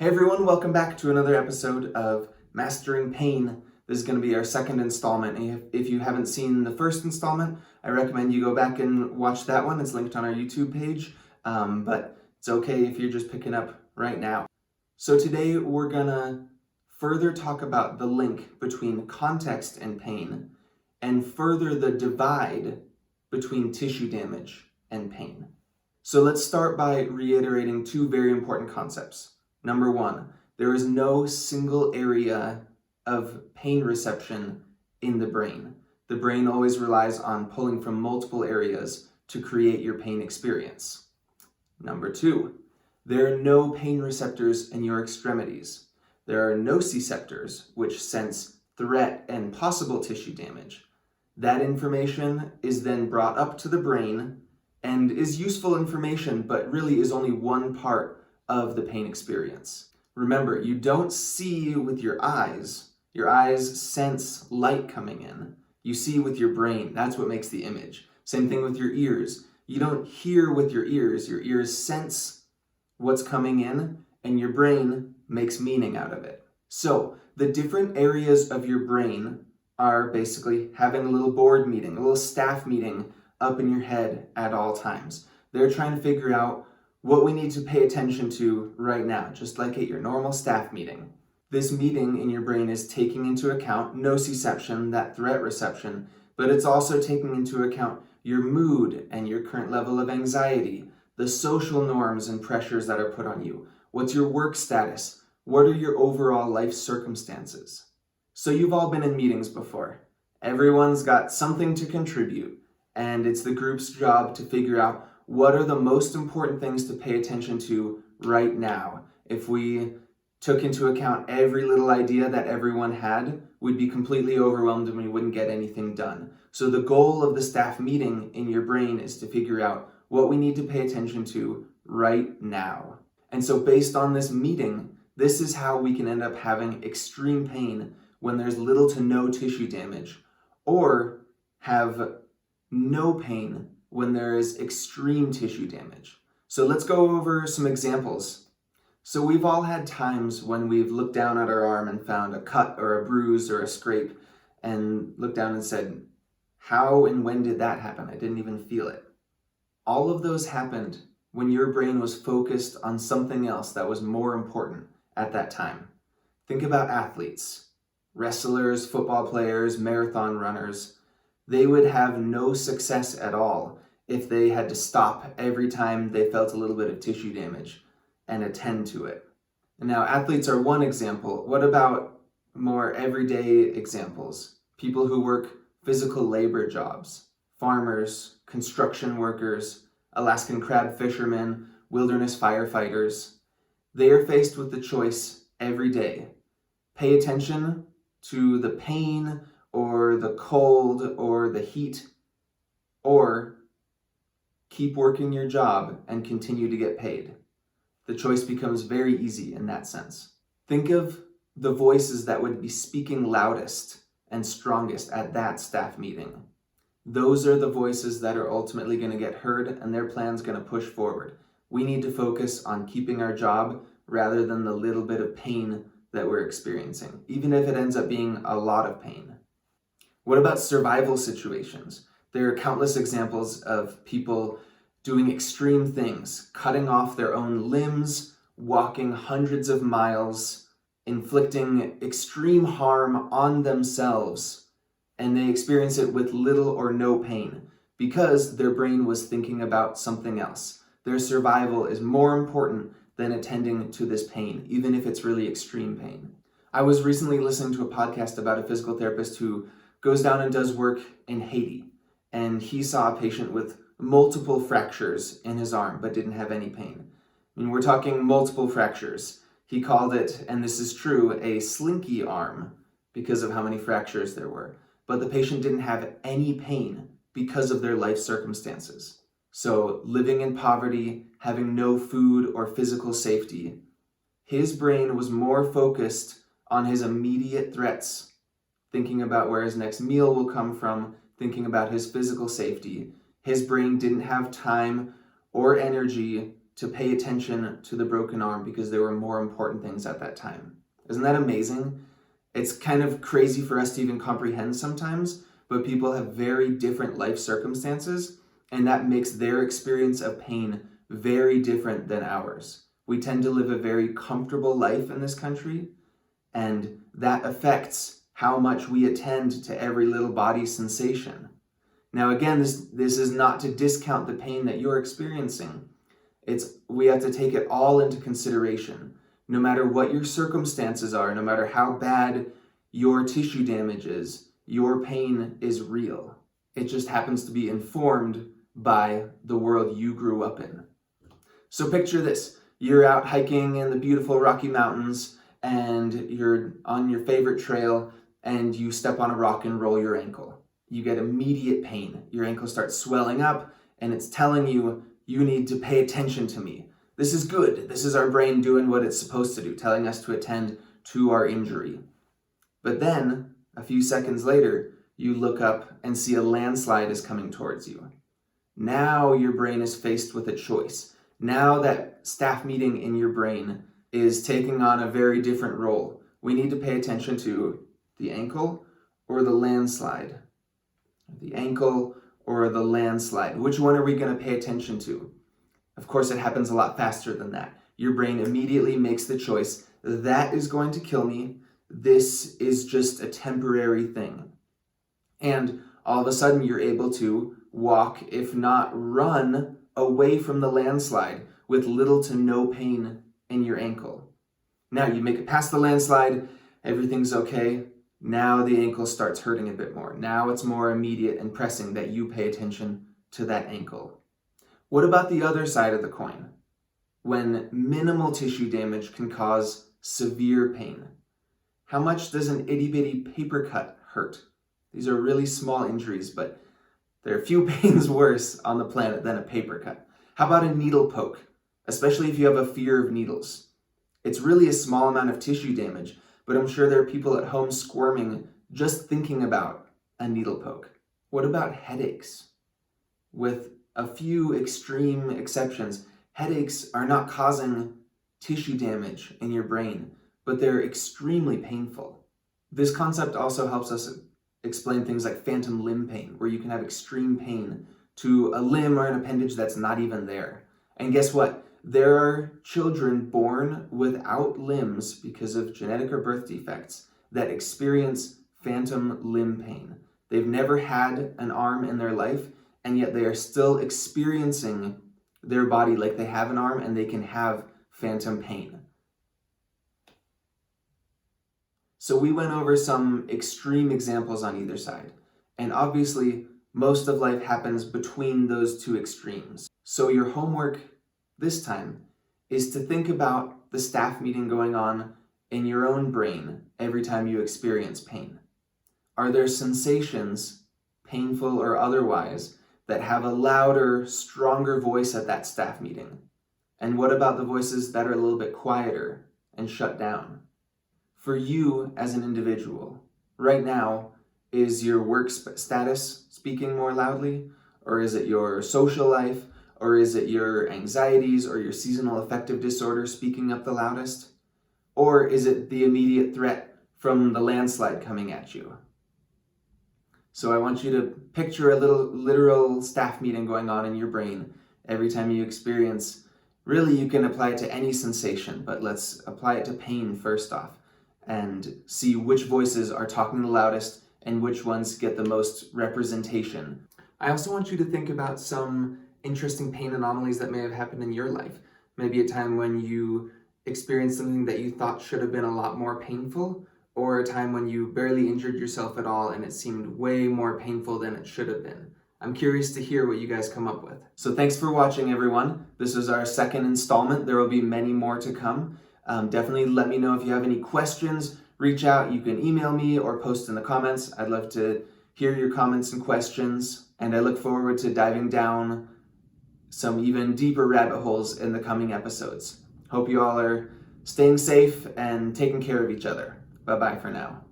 Hey everyone, welcome back to another episode of Mastering Pain. This is going to be our second installment. And if you haven't seen the first installment, I recommend you go back and watch that one. It's linked on our YouTube page, but it's okay if you're just picking up right now. So today we're going to further talk about the link between context and pain and further the divide between tissue damage and pain. So let's start by reiterating two very important concepts. Number one, there is no single area of pain reception in the brain. The brain always relies on pulling from multiple areas to create your pain experience. Number two, there are no pain receptors in your extremities. There are nociceptors, which sense threat and possible tissue damage. That information is then brought up to the brain and is useful information, but really is only one part of the pain experience. Remember, you don't see with your eyes. Your eyes sense light coming in. You see with your brain. That's what makes the image. Same thing with your ears. You don't hear with your ears. Your ears sense what's coming in, and your brain makes meaning out of it. So the different areas of your brain are basically having a little board meeting, a little staff meeting up in your head at all times. They're trying to figure out what we need to pay attention to right now, just like at your normal staff meeting. This meeting in your brain is taking into account nociception, that threat reception, but it's also taking into account your mood and your current level of anxiety, the social norms and pressures that are put on you. What's your work status? What are your overall life circumstances? So you've all been in meetings before. Everyone's got something to contribute, and it's the group's job to figure out what are the most important things to pay attention to right now. If we took into account every little idea that everyone had, we'd be completely overwhelmed and we wouldn't get anything done. So the goal of the staff meeting in your brain is to figure out what we need to pay attention to right now. And so based on this meeting, this is how we can end up having extreme pain when there's little to no tissue damage, or have no pain when there is extreme tissue damage. So let's go over some examples. So we've all had times when we've looked down at our arm and found a cut or a bruise or a scrape and looked down and said, how and when did that happen? I didn't even feel it. All of those happened when your brain was focused on something else that was more important at that time. Think about athletes, wrestlers, football players, marathon runners. They would have no success at all if they had to stop every time they felt a little bit of tissue damage and attend to it. And now, athletes are one example. What about more everyday examples? People who work physical labor jobs, farmers, construction workers, Alaskan crab fishermen, wilderness firefighters. They are faced with the choice every day. Pay attention to the pain or the cold or the heat, or keep working your job and continue to get paid. The choice becomes very easy in that sense. Think of the voices that would be speaking loudest and strongest at that staff meeting. Those are the voices that are ultimately going to get heard, and their plan's going to push forward. We need to focus on keeping our job rather than the little bit of pain that we're experiencing, even if it ends up being a lot of pain. What about survival situations? There are countless examples of people doing extreme things, cutting off their own limbs, walking hundreds of miles, inflicting extreme harm on themselves, and they experience it with little or no pain because their brain was thinking about something else. Their survival is more important than attending to this pain, even if it's really extreme pain. I was recently listening to a podcast about a physical therapist who goes down and does work in Haiti, and he saw a patient with multiple fractures in his arm but didn't have any pain. I mean, we're talking multiple fractures. He called it, and this is true, a slinky arm because of how many fractures there were. But the patient didn't have any pain because of their life circumstances. So living in poverty, having no food or physical safety, his brain was more focused on his immediate threats, thinking about where his next meal will come from, thinking about his physical safety. His brain didn't have time or energy to pay attention to the broken arm because there were more important things at that time. Isn't that amazing? It's kind of crazy for us to even comprehend sometimes, but people have very different life circumstances, and that makes their experience of pain very different than ours. We tend to live a very comfortable life in this country, and that affects how much we attend to every little body sensation. Now again, this is not to discount the pain that you're experiencing. We have to take it all into consideration. No matter what your circumstances are, no matter how bad your tissue damage is, your pain is real. It just happens to be informed by the world you grew up in. So picture this. You're out hiking in the beautiful Rocky Mountains and you're on your favorite trail and you step on a rock and roll your ankle. You get immediate pain. Your ankle starts swelling up and it's telling you, you need to pay attention to me. This is good. This is our brain doing what it's supposed to do, telling us to attend to our injury. But then, a few seconds later, you look up and see a landslide is coming towards you. Now your brain is faced with a choice. Now that staff meeting in your brain is taking on a very different role. We need to pay attention to the ankle or the landslide. The ankle or the landslide. Which one are we going to pay attention to? Of course, it happens a lot faster than that. Your brain immediately makes the choice. That is going to kill me. This is just a temporary thing. And all of a sudden, you're able to walk, if not run, away from the landslide with little to no pain in your ankle. Now you make it past the landslide, everything's okay. Now the ankle starts hurting a bit more. Now it's more immediate and pressing that you pay attention to that ankle. What about the other side of the coin? When minimal tissue damage can cause severe pain. How much does an itty-bitty paper cut hurt? These are really small injuries, but there are few pains worse on the planet than a paper cut. How about a needle poke? Especially if you have a fear of needles. It's really a small amount of tissue damage, but I'm sure there are people at home squirming just thinking about a needle poke. What about headaches? With a few extreme exceptions, headaches are not causing tissue damage in your brain, but they're extremely painful. This concept also helps us explain things like phantom limb pain, where you can have extreme pain to a limb or an appendage that's not even there. And guess what? There are children born without limbs because of genetic or birth defects that experience phantom limb pain. They've never had an arm in their life, and yet they are still experiencing their body like they have an arm and they can have phantom pain. So we went over some extreme examples on either side. And obviously, most of life happens between those two extremes. So your homework this time is to think about the staff meeting going on in your own brain every time you experience pain. Are there sensations, painful or otherwise, that have a louder, stronger voice at that staff meeting? And what about the voices that are a little bit quieter and shut down? For you as an individual, right now, is your work status speaking more loudly? Or is it your social life? Or is it your anxieties or your seasonal affective disorder speaking up the loudest? Or is it the immediate threat from the landslide coming at you? So I want you to picture a little literal staff meeting going on in your brain every time you experience. Really, you can apply it to any sensation, but let's apply it to pain first off and see which voices are talking the loudest and which ones get the most representation. I also want you to think about some interesting pain anomalies that may have happened in your life. Maybe a time when you experienced something that you thought should have been a lot more painful, or a time when you barely injured yourself at all and it seemed way more painful than it should have been. I'm curious to hear what you guys come up with. So thanks for watching, everyone. This is our second installment. There will be many more to come. Definitely let me know if you have any questions. Reach out. You can email me or post in the comments. I'd love to hear your comments and questions, and I look forward to diving down some even deeper rabbit holes in the coming episodes. Hope you all are staying safe and taking care of each other. Bye-bye for now.